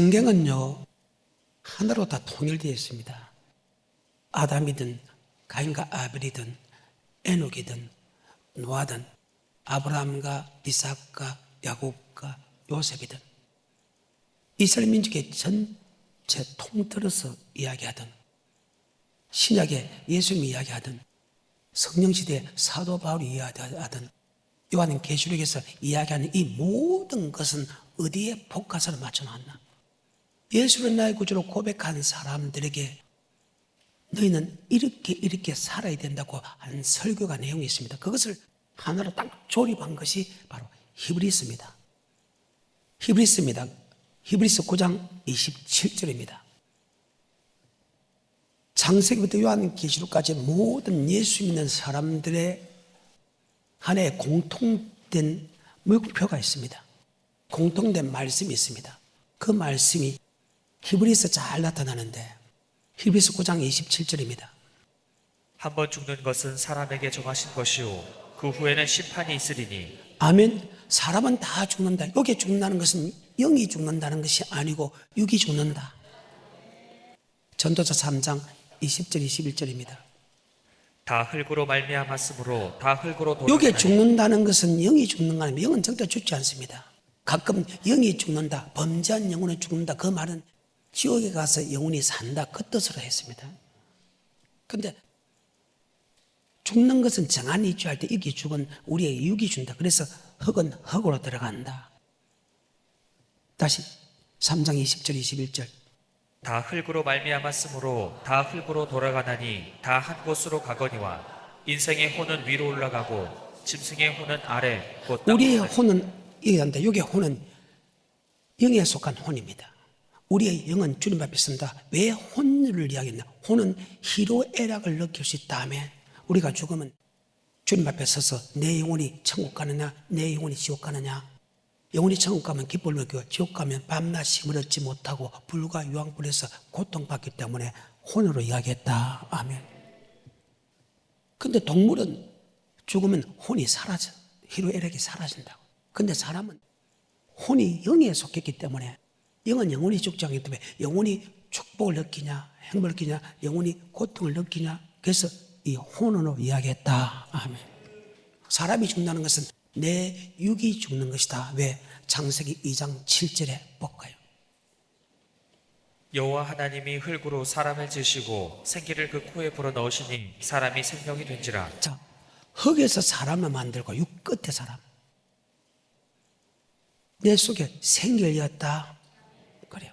성경은요, 하나로 다 통일되어 있습니다. 아담이든 가인과 아벨이든 에녹이든 노아든 아브라함과 이삭과 야곱과 요셉이든 이스라엘 민족의 전체 통틀어서 이야기하든 신약의 예수님이 이야기하든 성령시대의 사도 바울이 이야기하든 요한은 계시록에서 이야기하는 이 모든 것은 어디에 포커스를 맞춰놨나? 예수를 나의 구주로 고백한 사람들에게 너희는 이렇게 살아야 된다고 하는 설교가 내용이 있습니다. 그것을 하나로 딱 조립한 것이 바로 히브리서입니다. 히브리서 9장 27절입니다. 창세기부터 요한계시록까지 모든 예수 믿는 사람들의 하나의 공통된 목표가 있습니다. 공통된 말씀이 있습니다. 그 말씀이 히브리서 잘 나타나는데 히브리서 9장 27절입니다. 한 번 죽는 것은 사람에게 정하신 것이요 그 후에는 심판이 있으리니. 아멘. 사람은 다 죽는다. 여기 죽는다는 것은 영이 죽는다는 것이 아니고 육이 죽는다. 전도서 3장 20절 21절입니다. 다 흙으로 말미암았으므로 다 흙으로 돌아가나니. 여기 죽는다는 것은 영이 죽는 거 아닙니다. 영은 절대 죽지 않습니다. 가끔 영이 죽는다, 범죄한 영혼은 죽는다, 그 말은 지옥에 가서 영혼이 산다, 그 뜻으로 했습니다. 그런데 죽는 것은 정한이 있죠. 할 때 육이 죽은 우리의 육이 준다. 그래서 흙은 흙으로 들어간다. 다시 3장 20절 21절. 다 흙으로 말미암았으므로 다 흙으로 돌아가나니 다 한 곳으로 가거니와 인생의 혼은 위로 올라가고 짐승의 혼은 아래 곧 우리의 땅으로 혼은 얘기한다. 여기의 혼은 영에 속한 혼입니다. 우리의 영은 주님 앞에 쓴다. 왜 혼을 이야기했나? 혼은 희로애락을 느낄 수 있다며 우리가 죽으면 주님 앞에 서서 내 영혼이 천국 가느냐, 내 영혼이 지옥 가느냐. 영혼이 천국 가면 기쁨을 느끼고 지옥 가면 밤낮 힘을 얻지 못하고 불과 유황불에서 고통받기 때문에 혼으로 이야기했다. 아멘. 근데 동물은 죽으면 혼이 사라져. 희로애락이 사라진다고. 근데 사람은 혼이 영에 속했기 때문에 영은 영혼이 죽지 않기 때문에 영혼이 축복을 느끼냐, 행복을 느끼냐, 영혼이 고통을 느끼냐. 그래서 이 혼으로 이야기했다. 아멘. 사람이 죽는다는 것은 내 육이 죽는 것이다. 왜? 창세기 2장 7절에 볼까요? 여호와 하나님이 흙으로 사람을 지으시고 생기를 그 코에 불어넣으시니 사람이 생명이 된지라. 자, 흙에서 사람을 만들고 육 끝에 사람. 내 속에 생기였다. 그래요.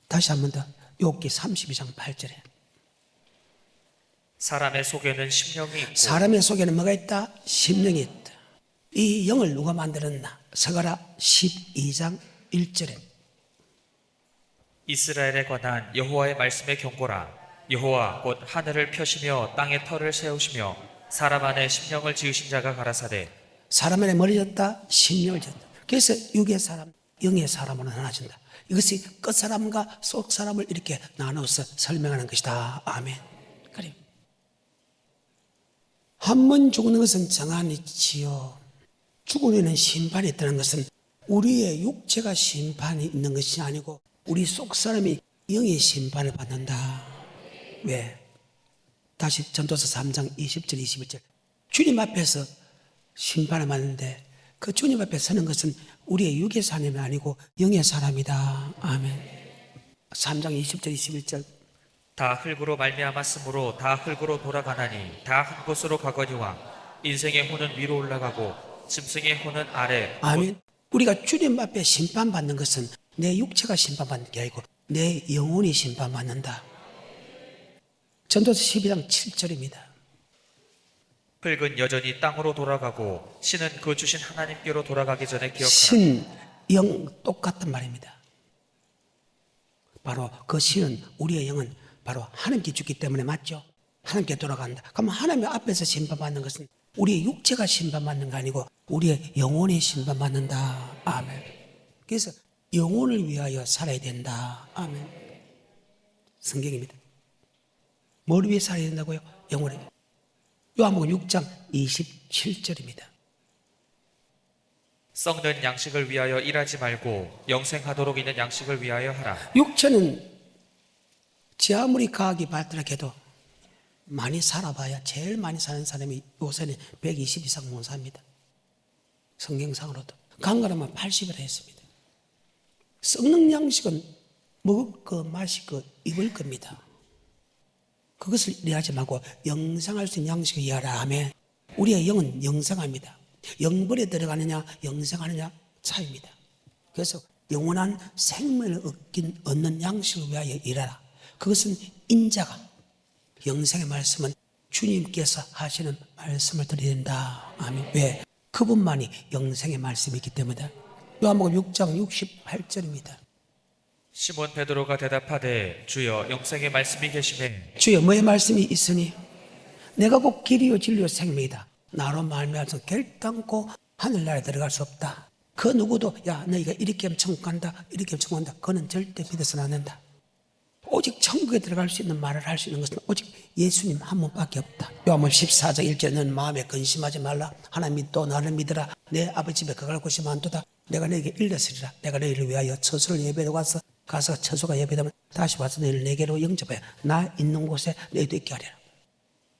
다시 한 번 더. 욥기 32장 8절에. 사람의 속에는 심령이 있고. 사람의 속에는 뭐가 있다? 심령이 있다. 이 영을 누가 만들었나? 서가라 12장 1절에. 이스라엘에 관한 여호와의 말씀의 경고라. 여호와 곧 하늘을 펴시며 땅에 터를 세우시며 사람 안에 심령을 지으신 자가 가라사대. 사람 안에 머리 졌다? 심령을 졌다. 그래서 육의 사람, 영의 사람으로 나눠진다. 이것이 끝사람과 속사람을 이렇게 나눠서 설명하는 것이다. 아멘. 그래요. 한 번 죽는 것은 정한이지요. 죽으려는 심판이 있다는 것은 우리의 육체가 심판이 있는 것이 아니고 우리 속사람이 영의 심판을 받는다. 왜? 다시 전도서 3장 20절 21절. 주님 앞에서 심판을 받는데 그 주님 앞에 서는 것은 우리의 육의 사람이 아니고 영의 사람이다. 아멘. 3장 20절 21절. 다 흙으로 말미암았으므로 다 흙으로 돌아가나니 다 한 곳으로 가거니와 인생의 혼은 위로 올라가고 짐승의 혼은 아래. 아멘. 우리가 주님 앞에 심판받는 것은 내 육체가 심판받는 게 아니고 내 영혼이 심판받는다. 전도서 12장 7절입니다. 흙은 여전히 땅으로 돌아가고 신은 그 주신 하나님께로 돌아가기 전에 기억하라. 신, 영 똑같은 말입니다. 바로 그 신은 우리의 영은 바로 하나님께 죽기 때문에 맞죠? 하나님께 돌아간다. 그럼 하나님 앞에서 심판받는 것은 우리의 육체가 심판받는 거 아니고 우리의 영혼이 심판받는다. 아멘. 그래서 영혼을 위하여 살아야 된다. 아멘. 성경입니다. 뭘 위해 살아야 된다고요? 영혼을. 요한복음 6장 27절입니다. 썩는 양식을 위하여 일하지 말고 영생하도록 있는 양식을 위하여 하라. 육체는 지 아무리 과학이 발달해도 많이 살아봐야 제일 많이 사는 사람이 요새는 120 이상 못 삽니다. 성경상으로도. 강가라면 80이라 했습니다. 썩는 양식은 먹을 거, 마실 거, 입을 겁니다. 그것을 이해하지 말고 영생할 수 있는 양식을 이해하라 하면 우리의 영은 영생합니다. 영벌에 들어가느냐 영생하느냐 차이입니다. 그래서 영원한 생명을 얻는 양식을 위하여 일하라. 그것은 인자가 영생의 말씀은 주님께서 하시는 말씀을 드려야 된다. 아멘. 왜? 그분만이 영생의 말씀이 있기 때문이다. 요한복음 6장 68절입니다. 시몬 베드로가 대답하되 주여 영생의 말씀이 계시매 주여 뭐의 말씀이 있으니 내가 곧 길이요 진리요 생명이다. 나로 말미암아서 결단코 하늘나라에 들어갈 수 없다. 그 누구도 야 너희가 이렇게 하면 천국 간다 이렇게 하면 천국 간다 그는 절대 믿어서는 안 된다. 오직 천국에 들어갈 수 있는 말을 할 수 있는 것은 오직 예수님 한 분밖에 없다. 요한복음 14장 1절에 너는 마음에 근심하지 말라. 하나님 믿도 나를 믿으라. 내 아버지 집에 거할 곳이 많도다. 내가 너에게 일렀으리라. 내가 너희를 위하여 처소를 예배로 가서 처소가 예배되면 다시 와서 너희를 내게로 영접하여 나 있는 곳에 너희도 있게 하리라.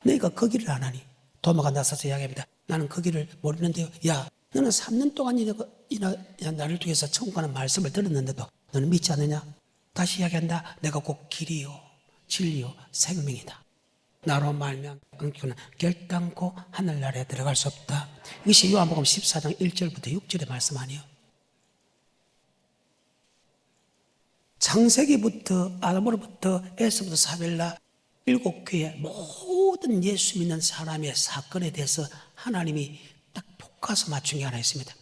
너희가 그 길을 안 하니 도마가 나서서 이야기합니다. 나는 그 길을 모르는데요. 야 너는 3년 동안이나 나를 통해서 천국 가는 말씀을 들었는데도 너는 믿지 않느냐? 다시 이야기한다. 내가 곧 길이요 진리요 생명이다. 나로 말면 끊기고는 결단코 하늘나라에 들어갈 수 없다. 이것이 요한복음 14장 1절부터 6절의 말씀 아니에요. 창세기부터 아담으로부터 에서부터 사벨라 7교회 모든 예수 믿는 사람의 사건에 대해서 하나님이 딱 볶아서 맞춘 게 하나 있습니다.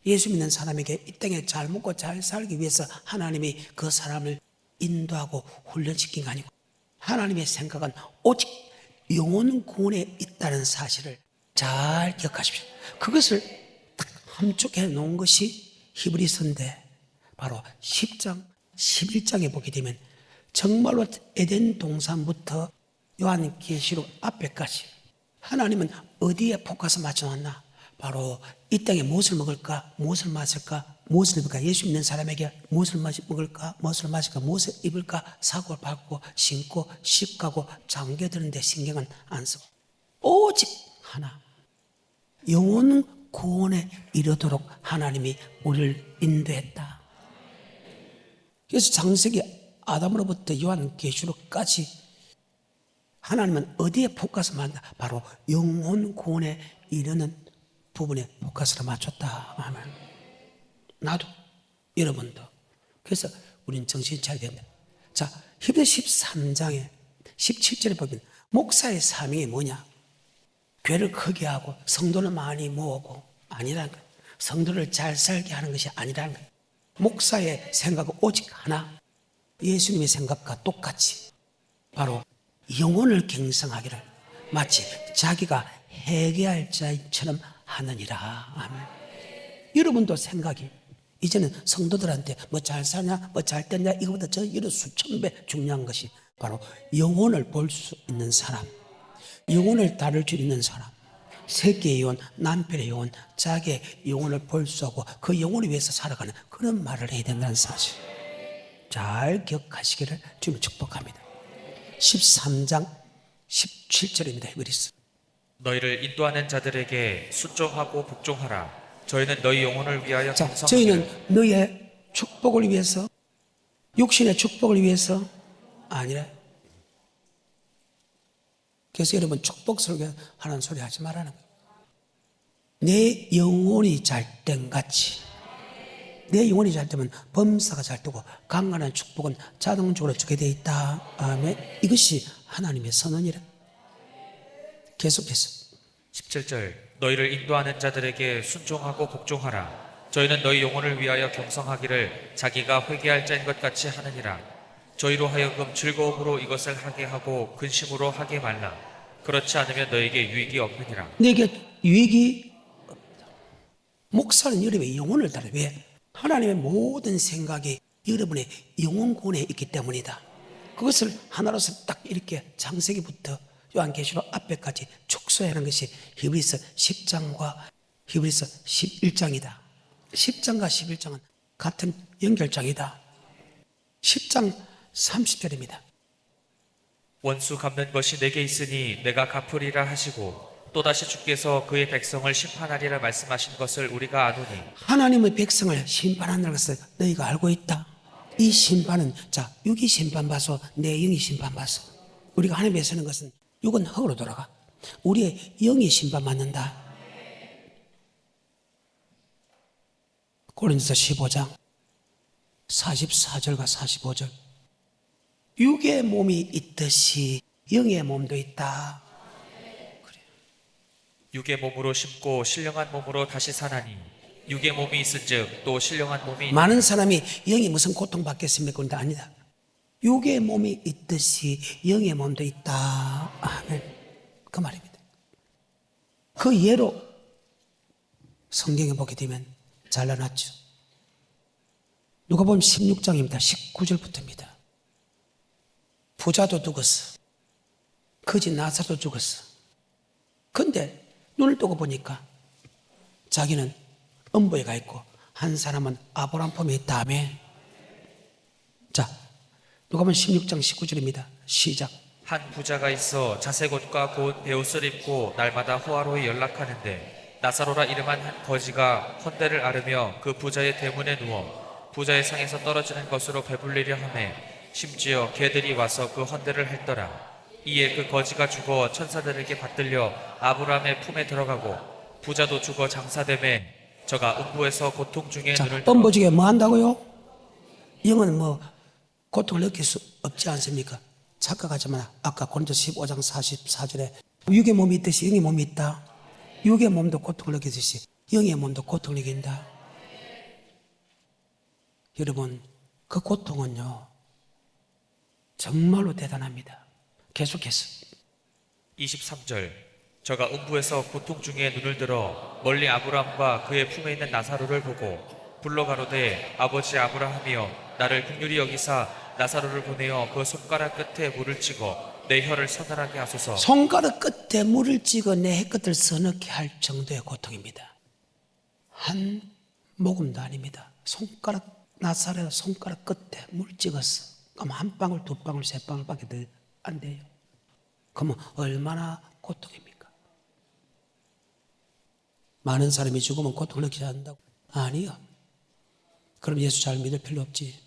예수 믿는 사람에게 이 땅에 잘 먹고 잘 살기 위해서 하나님이 그 사람을 인도하고 훈련시킨 게 아니고 하나님의 생각은 오직 영혼 구원에 있다는 사실을 잘 기억하십시오. 그것을 딱 함축해 놓은 것이 히브리서인데 바로 10장 11장에 보게 되면 정말로 에덴 동산부터 요한계시록 앞에까지 하나님은 어디에 포커스 맞춰놨나? 바로 이 땅에 무엇을 먹을까? 무엇을 마실까? 무엇을 입을까? 예수 믿는 사람에게 무엇을 먹을까? 무엇을 마실까? 무엇을 입을까? 사고를 밟고 신고 씹가고 잠겨드는데 신경은 안 쓰고 오직 하나 영혼 구원에 이르도록 하나님이 우리를 인도했다. 그래서 창세기 아담으로부터 요한계시록까지 하나님은 어디에 포커스 맞다? 바로 영혼 구원에 이르는 부분에 포커스를 맞췄다. 아멘. 나도 여러분도. 그래서 우리는 정신 차려야 된다. 자, 히브리서 13장에 17절에 보면 목사의 사명이 뭐냐? 교회를 크게 하고 성도를 많이 모으고 아니라는 거예요. 성도를 잘 살게 하는 것이 아니라는 거예요. 목사의 생각은 오직 하나, 예수님의 생각과 똑같이 바로 영혼을 경성하기를 마치 자기가 회개할 자처럼 하느니라. 아멘. 여러분도 생각이 이제는 성도들한테 뭐 잘 사냐 뭐 잘 됐냐 이거보다 저 이런 수천 배 중요한 것이 바로 영혼을 볼 수 있는 사람, 영혼을 다룰 줄 있는 사람, 새끼의 영혼, 남편의 영혼, 자기의 영혼을 볼 수 없고 그 영혼을 위해서 살아가는 그런 말을 해야 된다는 사실 잘 기억하시기를 주님 축복합니다. 13장 17절입니다. 히브리서. 너희를 인도하는 자들에게 순종하고 복종하라. 저희는 너희 영혼을 위하여 자, 경성하기를. 저희는 너의 축복을 위해서 육신의 축복을 위해서 아니라 그래서 여러분 축복 설교하는 소리 하지 말라는 거예요. 내 영혼이 잘 된 같이 내 영혼이 잘 되면 범사가 잘 되고 강간한 축복은 자동적으로 주게 되어 있다. 아멘. 이것이 하나님의 선언이라. 계속해서 17절 너희를 인도하는 자들에게 순종하고 복종하라. 저희는 너희 영혼을 위하여 경성하기를 자기가 회개할 자인 것 같이 하느니라. 저희로 하여금 즐거움으로 이것을 하게 하고 근심으로 하게 말라. 그렇지 않으면 너에게 유익이 없느니라. 내게 유익이 없다. 목사는 여러분의 영혼을 따라 왜? 하나님의 모든 생각이 여러분의 영혼 구원에 있기 때문이다. 그것을 하나로서 딱 이렇게 창세기부터 요한계시록 앞에까지 축소하는 것이 히브리서 10장과 히브리서 11장이다. 10장과 11장은 같은 연결장이다. 10장 30절입니다. 원수 갚는 것이 내게 있으니 내가 갚으리라 하시고 또다시 주께서 그의 백성을 심판하리라 말씀하신 것을 우리가 아노니 하나님의 백성을 심판하는 것을 너희가 알고 있다. 이 심판은 자 육이 심판받소 내 영이 심판받소. 우리가 하나님에 서는 것은 육은 흙으로 돌아가. 우리의 영이 심판받는다. 고린도서 15장 44절과 45절. 육의 몸이 있듯이 영의 몸도 있다. 육의 몸으로 심고 신령한 몸으로 다시 사나니 육의 몸이 있은즉 또 신령한 몸이 많은 사람이 영이 무슨 고통받겠습니까? 그런데 아니다. 육의 몸이 있듯이 영의 몸도 있다. 아멘. 그 말입니다. 그 예로 성경에 보게 되면 잘라놨죠. 누가복음 16장입니다. 19절부터입니다. 부자도 죽었어. 거지 나사도 죽었어. 근데 눈을 뜨고 보니까 자기는 음부에 가 있고 한 사람은 아브라함 품에 있다며. 자, 누가복음 16장 19절입니다. 시작. 한 부자가 있어 자색옷과 고운 베옷을 입고 날마다 호화로이 연락하는데 나사로라 이름한 한 거지가 헌대를 앓으며 그 부자의 대문에 누워 부자의 상에서 떨어지는 것으로 배불리려 하매 심지어 개들이 와서 그 헌대를 핥더라. 이에 그 거지가 죽어 천사들에게 받들려 아브라함의 품에 들어가고 부자도 죽어 장사되매 저가 음부에서 고통 중에 자, 눈을 들어 음부지게 뭐 한다고요? 영은 뭐 고통을 느낄 수 없지 않습니까? 착각하지만 아까 고린도서 15장 44절에 육의 몸이 있듯이 영의 몸이 있다. 육의 몸도 고통을 느끼듯이 영의 몸도 고통을 느낀다. 여러분, 그 고통은요 정말로 대단합니다. 계속해서 23절 저가 음부에서 고통 중에 눈을 들어 멀리 아브라함과 그의 품에 있는 나사로를 보고 불러 가로되 아버지 아브라함이여 나를 긍휼히 여기사 나사로를 보내어 그 손가락 끝에 물을 찍어 내 혀를 서늘하게 하소서. 손가락 끝에 물을 찍어 내 햇끝을 서늘게 할 정도의 고통입니다. 한 모금도 아닙니다. 손가락 나사로 손가락 끝에 물 찍었어. 그럼 한 방울 두 방울 세 방울밖에 더 안 돼요. 그러면 얼마나 고통입니까? 많은 사람이 죽으면 고통을 느끼지 않는다고? 아니요. 그럼 예수 잘 믿을 필요 없지.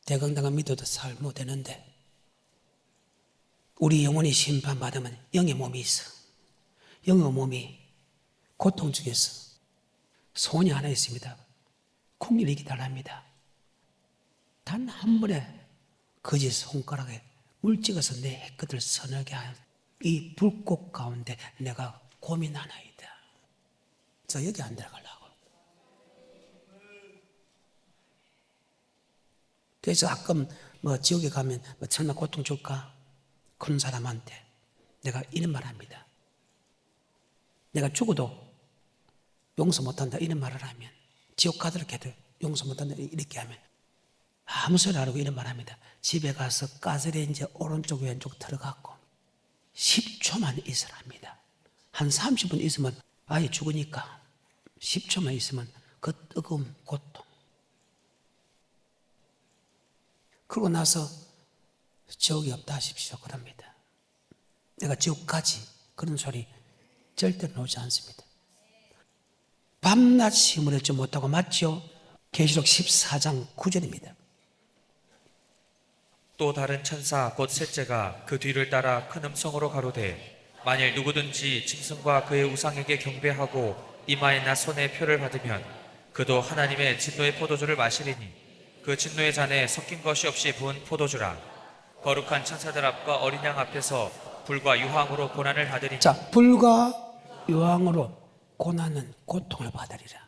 대강당은 믿어도 살모 되는데 우리 영혼이 심판받으면 영의 몸이 있어. 영의 몸이 고통 중에서 소원이 하나 있습니다. 국리를 기다립니다. 단 한 번에 거짓 손가락에 물 찍어서 내 햇끝을 서늘게 하는 이 불꽃 가운데 내가 고민하나이다. 저 여기 안 들어가려고. 그래서 가끔 뭐 지옥에 가면 뭐 정말 고통 줄까? 그런 사람한테 내가 이런 말 합니다. 내가 죽어도 용서 못한다 이런 말을 하면 지옥 가도록 해도 용서 못한다 이렇게 하면 아무 소리 안 하고 이런 말 합니다. 집에 가서 가스레인지 오른쪽 왼쪽 들어갔고 10초만 있으랍니다. 한 30분 있으면 아예 죽으니까 10초만 있으면 그 뜨거운 고통. 그러고 나서 지옥이 없다 하십시오. 그럽니다. 내가 지옥 가지 그런 소리 절대로 나오지 않습니다. 밤낮 힘을 얻지 못하고 맞죠? 계시록 14장 9절입니다. 또 다른 천사 곧 셋째가 그 뒤를 따라 큰 음성으로 가로되 만일 누구든지 짐승과 그의 우상에게 경배하고 이마에나 손에 표를 받으면 그도 하나님의 진노의 포도주를 마시리니 그 진노의 잔에 섞인 것이 없이 부은 포도주라. 거룩한 천사들 앞과 어린 양 앞에서 불과 유황으로 고난을 받으리니 자, 불과 유황으로 고난은 고통을 받으리라.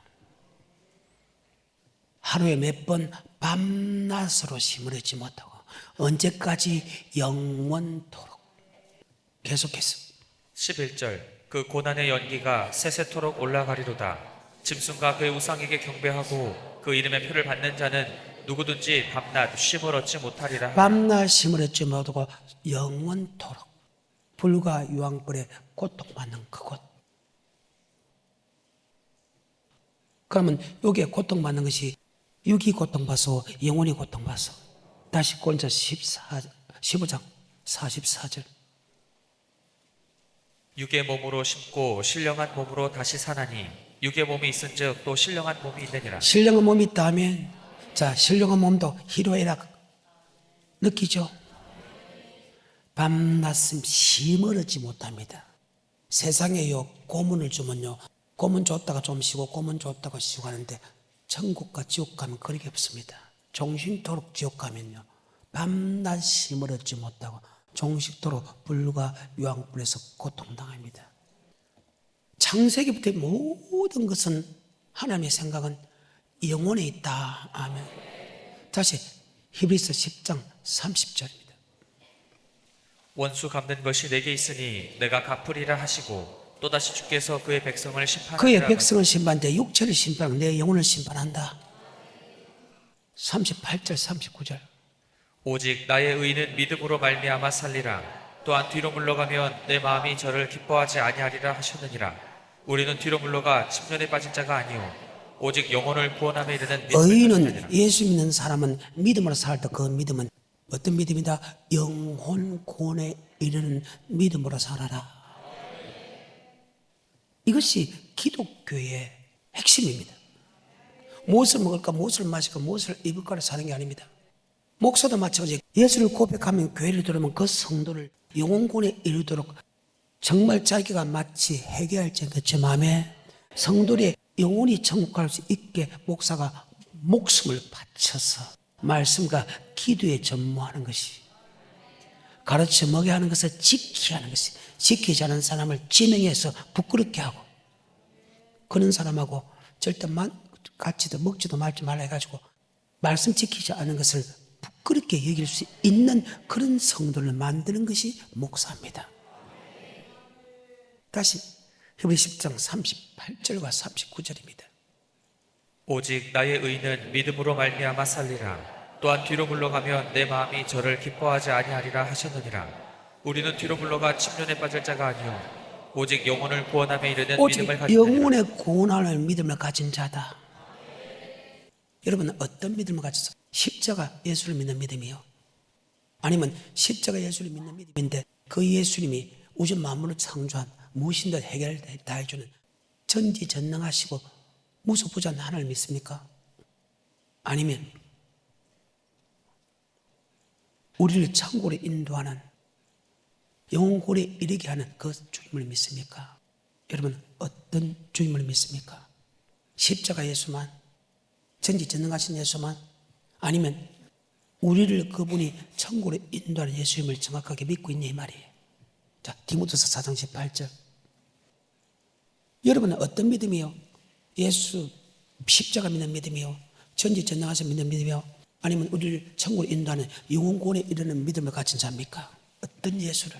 하루에 몇 번 밤낮으로 힘을 얻지 못하고 언제까지 영원토록 계속해서 11절 그 고난의 연기가 세세토록 올라가리로다. 짐승과 그의 우상에게 경배하고 그 이름의 표를 받는 자는 누구든지 밤낮 쉼을 얻지 못하리라. 밤낮 힘을 얻지 못하고 영원토록 불과 유황불에 고통받는 그곳. 그러면 여기에 고통받는 것이 육이 고통받아서 영혼이 고통받아서. 다시 고린도서 15장 44절. 육의 몸으로 심고 신령한 몸으로 다시 사나니 육의 몸이 있은즉 또 신령한 몸이 있느니라. 신령한 몸이 있다면, 자, 신령한 몸도 희로애락 느끼죠? 밤낮은 시머르지 못합니다. 세상에요, 고문을 주면요, 고문 줬다가 좀 쉬고 고문 줬다가 쉬고 하는데 천국과 지옥 가면 그런 게 없습니다. 종식토록 지옥 가면요, 밤낮 시머르지 못하고 종식토록 불과 유황불에서 고통당합니다. 창세기부터 모든 것은, 하나님의 생각은 영혼에 있다. 아멘. 다시 히브리서 10장 30절입니다. 원수 갚는 것이 내게 있으니 내가 갚으리라 하시고 또다시 주께서 그의 백성을 심판하리라. 그의 백성을 심판하는데 육체를 심판하고 내 영혼을 심판한다. 38절 39절. 오직 나의 의는 믿음으로 말미암아 살리라. 또한 뒤로 물러가면 내 마음이 저를 기뻐하지 아니하리라 하셨느니라. 우리는 뒤로 물러가 침륜에 빠진 자가 아니오 오직 영혼을 구원함에 이르는 믿음을 의인은, 가지느니라. 예수 믿는 사람은 믿음으로 살 때 그 믿음은 어떤 믿음이다? 영혼 구원에 이르는 믿음으로 살아라. 이것이 기독교의 핵심입니다. 무엇을 먹을까, 무엇을 마실까, 무엇을 입을까를 사는 게 아닙니다. 목사도 마찬가지. 예수를 고백하면, 교회를 들어오면 그 성도를 영혼군에 이르도록 정말 자기가 마치 회개할지 그치 마음에 성도의 영혼이 천국 갈 수 있게 목사가 목숨을 바쳐서 말씀과 기도에 전무하는 것이, 가르쳐 먹여야 하는 것을 지켜야 하는 것이, 지키지 않은 사람을 지명해서 부끄럽게 하고, 그런 사람하고 절대 같이도 먹지도 말지 말라 해가지고 말씀 지키지 않은 것을 부끄럽게 여길 수 있는 그런 성도를 만드는 것이 목사입니다. 다시 히브리 10장 38절과 39절입니다. 오직 나의 의는 믿음으로 말미암아 살리라. 또한 뒤로 물러가면 내 마음이 저를 기뻐하지 아니하리라 하셨느니라. 우리는 뒤로 물러가 침륜에 빠질 자가 아니오 오직 영혼을 구원함에 이르는 오직 믿음을 가지느니라. 영혼의 구원하는 믿음을 가진 자다. 여러분은 어떤 믿음을 가졌어? 십자가 예수를 믿는 믿음이요? 아니면 십자가 예수를 믿는 믿음인데 그 예수님이 우주 만물을 창조한 무엇인도 해결 다 해주는 전지전능하시고 무소부재한 하나님을 믿습니까? 아니면 우리를 천국으로 인도하는 영혼고에 이르게 하는 그 주님을 믿습니까? 여러분 어떤 주님을 믿습니까? 십자가 예수만, 전지전능하신 예수만, 아니면 우리를 그분이 천국으로 인도하는 예수님을 정확하게 믿고 있냐 이 말이에요. 자, 디모데서 4장 18절. 여러분은 어떤 믿음이요? 예수 십자가 믿는 믿음이요? 전지전능하신 믿는 믿음이요? 아니면 우리를 천국으로 인도하는 영혼구원에 이르는 믿음을 가진 자입니까? 어떤 예수를?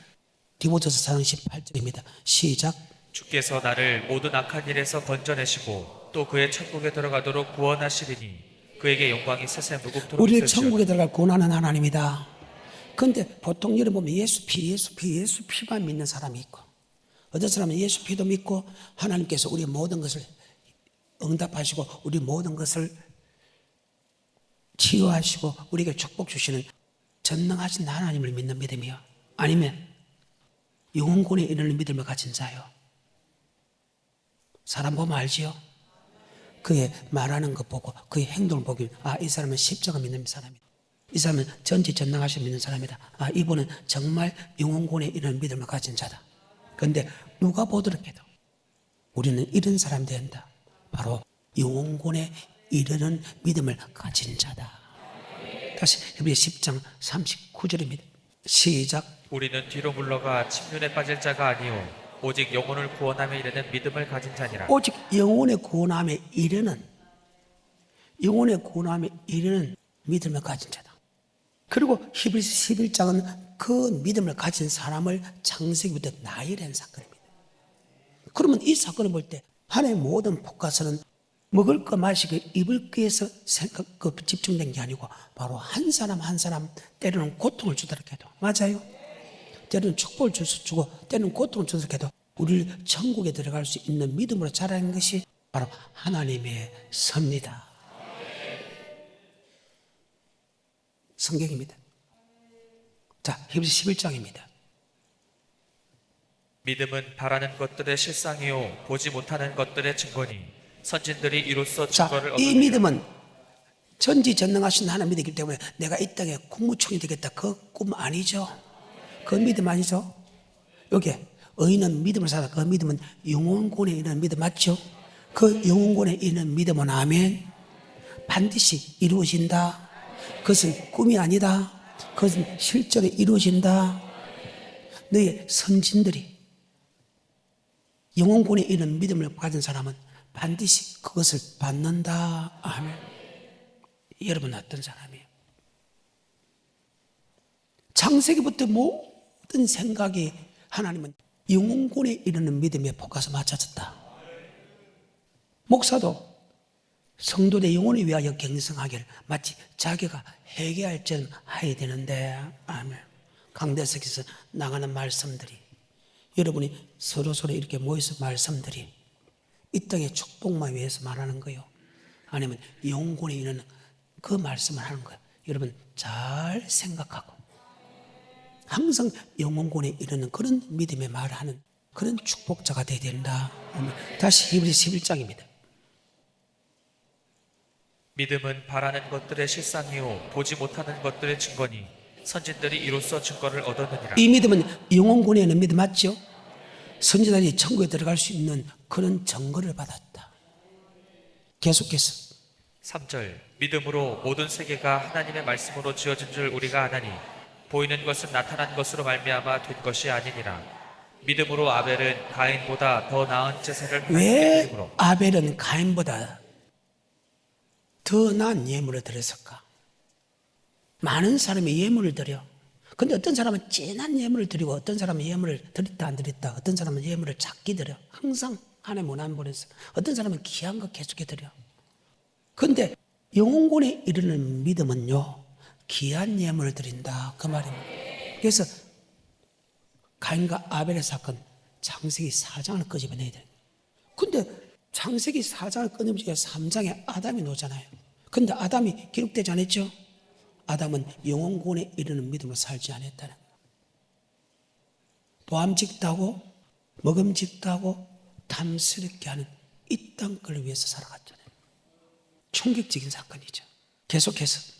디모데서 4장 18절입니다. 시작. 주께서 나를 모든 악한 일에서 건져내시고 또 그의 천국에 들어가도록 구원하시리니 그에게 영광이 세세 무궁토록 우리를 있을지어다. 천국에 들어갈 구원하는 하나님이다. 그런데 보통 여러분 보면 예수 피만 믿는 사람이 있고, 어떤 사람은 예수 피도 믿고 하나님께서 우리의 모든 것을 응답하시고 우리 모든 것을 치유하시고 우리에게 축복 주시는 전능하신 하나님을 믿는 믿음이요? 아니면 영혼군에 이르는 믿음을 가진 자요? 사람 보면 알지요? 그의 말하는 것 보고 그의 행동을 보길, 아, 이 사람은 십자가 믿는 사람이다. 이 사람은 전지전능하신 믿는 사람이다. 아, 이분은 정말 영혼군에 이르는 믿음을 가진 자다. 그런데 누가 보더라도 우리는 이런 사람이 된다. 바로 영혼군에 이르는 믿음을 가진 자다. 다시 히브리 10장 39절입니다. 시작. 우리는 뒤로 물러가 침륜에 빠질 자가 아니오 오직 영혼을 구원함에 이르는 믿음을 가진 자니라. 오직 영혼의 구원함에 이르는 믿음을 가진 자다. 그리고 히브리서 11장은 그 믿음을 가진 사람을 창세기부터 나열한 사건입니다. 그러면 이 사건을 볼 때 하나의 모든 포커스는 먹을 거 마시고 입을 거에서 집중된 게 아니고 바로 한 사람 한 사람 때로는 고통을 주도록 해도, 맞아요? 때로는 축복을 주고 때로는 고통을 주도록 해도 우리를 천국에 들어갈 수 있는 믿음으로 자라는 것이 바로 하나님의 섭니다. 성경입니다. 자, 히브리서 11장입니다. 믿음은 바라는 것들의 실상이요 보지 못하는 것들의 증거니 선진들이 이로써 자, 증거를 이 얻으리라. 믿음은 전지전능하신 하나님 믿기 때문에 내가 이 땅에 국무총리 되겠다, 그 꿈 아니죠? 그 믿음 아니죠? 여기 의인은 믿음을 살아. 그 믿음은 영혼권에 이르는 믿음 맞죠? 그 영혼권에 이르는 믿음은 아멘, 반드시 이루어진다. 그것은 꿈이 아니다. 그것은 실제로 이루어진다. 너희 선진들이 영혼권에 이르는 믿음을 가진 사람은 반드시 그것을 받는다. 아멘. 여러분 어떤 사람이에요? 창세기부터 모든 생각이 하나님은 영혼권에 이르는 믿음에 포커스 맞춰졌다. 목사도 성도의 영혼을 위하여 경성하기를 마치 자기가 회개할 점 해야 되는데, 아멘. 강대석에서 나가는 말씀들이, 여러분이 서로서로 이렇게 모여서 말씀들이 이 땅의 축복만 위해서 말하는 거예요? 아니면 영혼권에 이르는 그 말씀을 하는 거예요? 여러분 잘 생각하고 항상 영혼권에 이르는 그런 믿음의 말을 하는 그런 축복자가 되어야 된다. 다시 히브리서 11장입니다. 믿음은 바라는 것들의 실상이요 보지 못하는 것들의 증거니 선진들이 이로써 증거를 얻었느니라. 이 믿음은 영혼권에 있는 믿음 맞죠? 선지자들이 천국에 들어갈 수 있는 그런 증거를 받았다. 계속해서 3절 믿음으로 모든 세계가 하나님의 말씀으로 지어진 줄 우리가 아나니 보이는 것은 나타난 것으로 말미암아 된 것이 아니니라. 믿음으로 아벨은 가인보다 더 나은 제사를 하나님께 왜 드림으로. 아벨은 가인보다 더 나은 예물을 드렸을까? 많은 사람이 예물을 드려. 근데 어떤 사람은 진한 예물을 드리고 어떤 사람은 예물을 드렸다 안 드렸다, 어떤 사람은 예물을 작게 드려. 항상 하나님 원한 보내서 어떤 사람은 귀한 거 계속해 드려. 근데 영혼권에 이르는 믿음은요, 귀한 예물을 드린다, 그 말입니다. 그래서 가인과 아벨의 사건 창세기 4장을 끄집어내야 돼. 근데 창세기 4장을 끊임없이 3장에 아담이 나오잖아요. 근데 아담이 기록되지 않았죠? 아담은 영혼권에 이르는 믿음으로 살지 않았다는 거예요. 보암직다고 먹음직다고 탐스럽게 하는 이 땅 걸 위해서 살아갔잖아요. 충격적인 사건이죠. 계속해서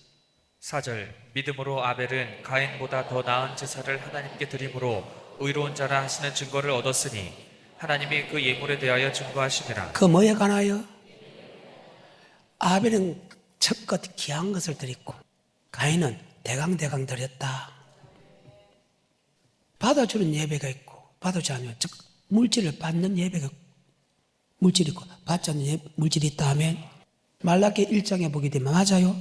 4절 믿음으로 아벨은 가인보다 더 나은 제사를 하나님께 드림으로 의로운 자라 하시는 증거를 얻었으니 하나님이 그 예물에 대하여 증거하시니라. 그 뭐에 관하여? 아벨은 첫것 귀한 것을 드렸고 가인은 대강대강 드렸다. 받아주는 예배가 있고 받아주지 않으면 즉 물질을 받는 예배가 있고 물질이 있고 받지 않는 물질이 있다 하면 말라기 1장에 보게 되면 맞아요.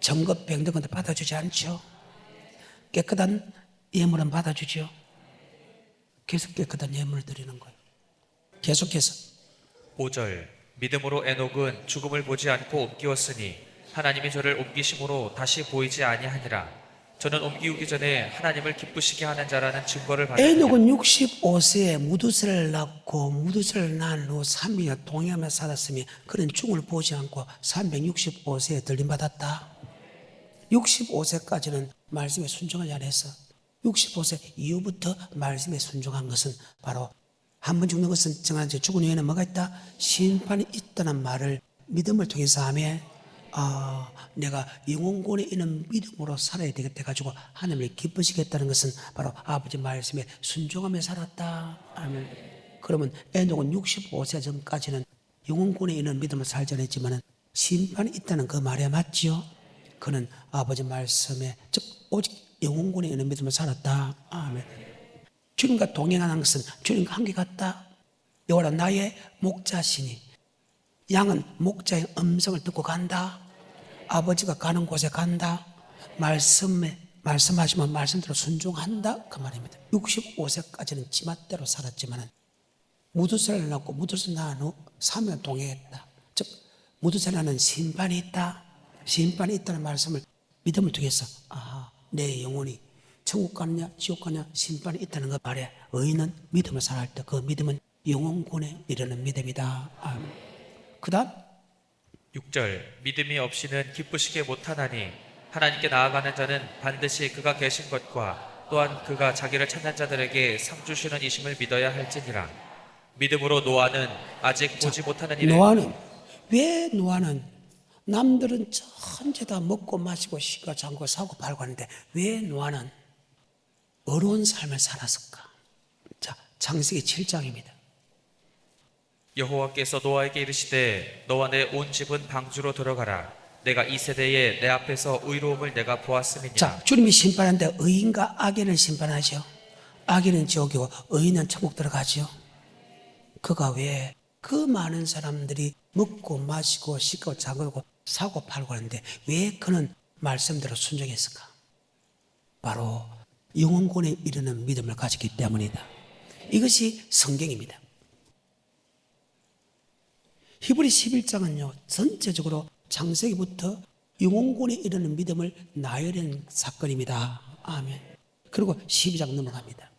정급 병등은 받아주지 않죠. 깨끗한 예물은 받아주죠. 계속 깨끗한 예물을 드리는 거예요. 계속해서 5절 믿음으로 에녹은 죽음을 보지 않고 옮기었으니 하나님이 저를 옮기심으로 다시 보이지 아니하니라. 저는 옮기우기 전에 하나님을 기쁘시게 하는 자라는 증거를 받으니 에녹은 65세에 무두세를 낳고 무두세를 낳은 후 300년 동행하며 살았으며 그는 죽음을 보지 않고 365세에 들림받았다. 65세까지는 말씀에 순종하지 않았어. 65세 이후부터 말씀에 순종한 것은 바로 한 번 죽는 것은 정한 죽은 후에는 뭐가 있다? 심판이 있다는 말을 믿음을 통해서 하며 내가 영혼권에 있는 믿음으로 살아야 되겠다 해가지고 하나님을 기쁘시겠다는 것은 바로 아버지 말씀에 순종하며 살았다. 아멘. 그러면 에녹은 65세 전까지는 영혼권에 있는 믿음으로 살지 않았지만 심판이 있다는 그 말에 맞지요? 그는 아버지 말씀에 즉 오직 영혼권에 있는 믿음으로 살았다. 아멘. 주님과 동행하는 것은 주님과 함께 갔다. 여호와라 나의 목자시니 양은 목자의 음성을 듣고 간다. 아버지가 가는 곳에 간다. 말씀하시면 말씀대로 순종한다. 그 말입니다. 65세까지는 지맛대로 살았지만 무두세를 낳고 무두세 낳은 후 3년 동행했다. 즉 무두세라는 심판이 있다. 심판이 있다는 말씀을 믿음을 통해서 내 영혼이 천국 가느냐 지옥 가느냐 심판이 있다는 것 말에 의인은 믿음을 살아갈 때 그 믿음은 영혼권에 이르는 믿음이다. 아멘. 그 다음 6절 믿음이 없이는 기쁘시게 못하나니 하나님께 나아가는 자는 반드시 그가 계신 것과 또한 그가 자기를 찾는 자들에게 상 주시는 이심을 믿어야 할지니라. 믿음으로 노아는 아직 보지 못하는 일을 노아는 남들은 전체 다 먹고 마시고 쉬고 잠고 사고 팔고 하는데 왜 노아는 어려운 삶을 살았을까? 자, 창세기 7장입니다. 여호와께서 노아에게 이르시되 너와 내 온 집은 방주로 들어가라. 내가 이 세대에 내 앞에서 의로움을 내가 보았음이니라. 자, 주님이 심판하는데 의인과 악인을 심판하죠. 악인은 지옥이고 의인은 천국 들어가죠. 그가 왜 그 많은 사람들이 먹고 마시고 씻고 자고 사고 팔고 하는데 왜 그는 말씀대로 순종했을까? 바로 영혼권에 이르는 믿음을 가졌기 때문이다. 이것이 성경입니다. 히브리 11장은요 전체적으로 창세기부터 영혼권에 이르는 믿음을 나열한 사건입니다. 아멘. 그리고 12장 넘어갑니다.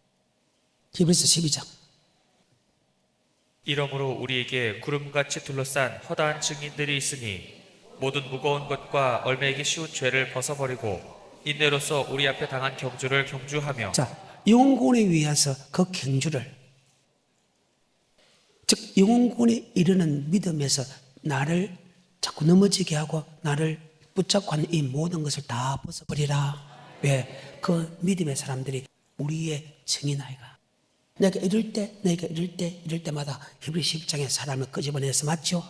히브리서 12장. 이러므로 우리에게 구름같이 둘러싼 허다한 증인들이 있으니 모든 무거운 것과 얼매이기 쉬운 죄를 벗어버리고 인내로서 우리 앞에 당한 경주를 경주하며. 자, 영혼권에 위해서 그 경주를, 즉 영혼권에 이르는 믿음에서 나를 자꾸 넘어지게 하고 나를 붙잡고 하는 이 모든 것을 다 벗어버리라. 왜? 그 믿음의 사람들이 우리의 증인아이가 내가 이럴 때마다 히브리 11장의 사람을 끄집어내서 맞죠?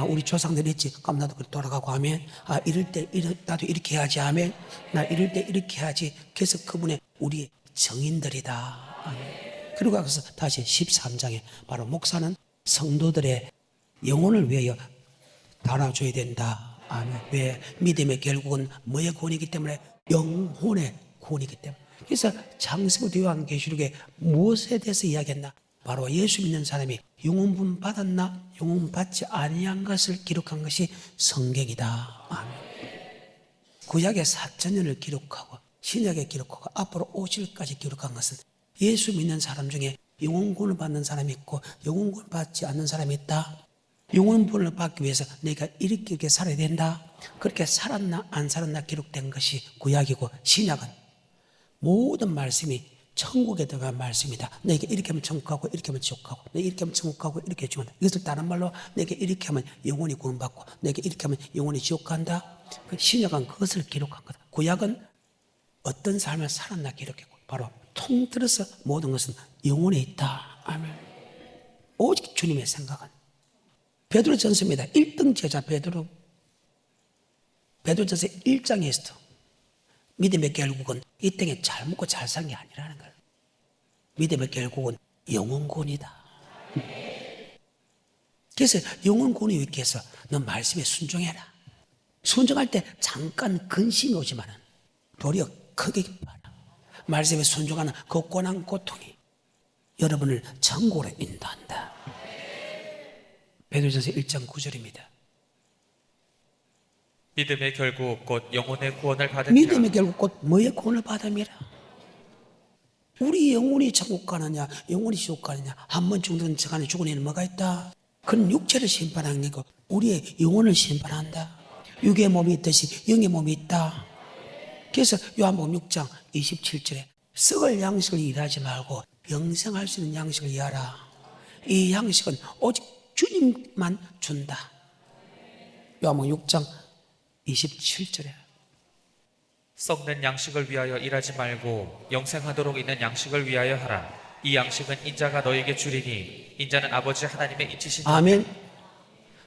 우리 조상들이 했지. 그럼 나도 돌아가고 하면 이럴 때 나도 이렇게 해야지 하면 나 이럴 때 이렇게 해야지. 그래서 그분의 우리의 증인들이다. 아멘. 그리고 가서 다시 13장에 바로 목사는 성도들의 영혼을 위하여 달아줘야 된다. 아멘. 왜? 믿음의 결국은 뭐의 구원이기 때문에? 영혼의 구원이기 때문에. 그래서 창세기부터 요한계시록에 무엇에 대해서 이야기했나? 바로 예수 믿는 사람이 영혼분 받았나 영혼 받지 아니한 것을 기록한 것이 성경이다. 아멘. 구약의 4,000년을 기록하고 신약에 기록하고 앞으로 오실까지 기록한 것은 예수 믿는 사람 중에 영혼구원을 받는 사람이 있고 영혼구원을 받지 않는 사람이 있다. 영혼구원을 받기 위해서 내가 이렇게 살아야 된다. 그렇게 살았나 안 살았나 기록된 것이 구약이고 신약은 모든 말씀이 천국에 들어간 말씀이다. 내게 이렇게 하면 천국 가고 이렇게 하면 지옥 가고 내게 이렇게 하면 천국 가고 이렇게 지옥 간다. 이것을 다른 말로 내게 이렇게 하면 영혼이 구원받고 내게 이렇게 하면 영혼이 지옥 간다. 신약은 그것을 기록한 거다. 구약은 어떤 삶을 살았나 기록했고 바로 통틀어서 모든 것은 영혼에 있다. 아멘. 오직 주님의 생각은 베드로전서입니다. 1등 제자 베드로전서 1장에서도 믿음의 결국은 이 땅에 잘 먹고 잘 산 게 아니라는 거예요. 믿음의 결국은 영혼구원이다. 그래서 영혼구원이 있기 위해서 넌 말씀에 순종해라. 순종할 때 잠깐 근심이 오지만은 도리어 크게 기뻐하라. 말씀에 순종하는 그 고난 고통이 여러분을 천국으로 인도한다. 베드로전서 1장 9절입니다. 믿음의 결국 곧 영혼의 구원을 받음이라. 믿음의 결국 곧 뭐의 구원을 받음이라. 우리 영혼이 천국 가느냐 영혼이 지옥 가느냐 한 번 죽는 저간에 죽은 애는 뭐가 있다. 그는 육체를 심판하는 게고 우리의 영혼을 심판한다. 육의 몸이 있듯이 영의 몸이 있다. 그래서 요한복음 6장 27절에 썩을 양식을 일하지 말고 영생할 수 있는 양식을 일하라. 이 양식은 오직 주님만 준다. 요한복음 6장 27절에 썩는 양식을 위하여 일하지 말고 영생하도록 있는 양식을 위하여 하라. 이 양식은 인자가 너에게 주리니 인자는 아버지 하나님의 이치신. 아멘.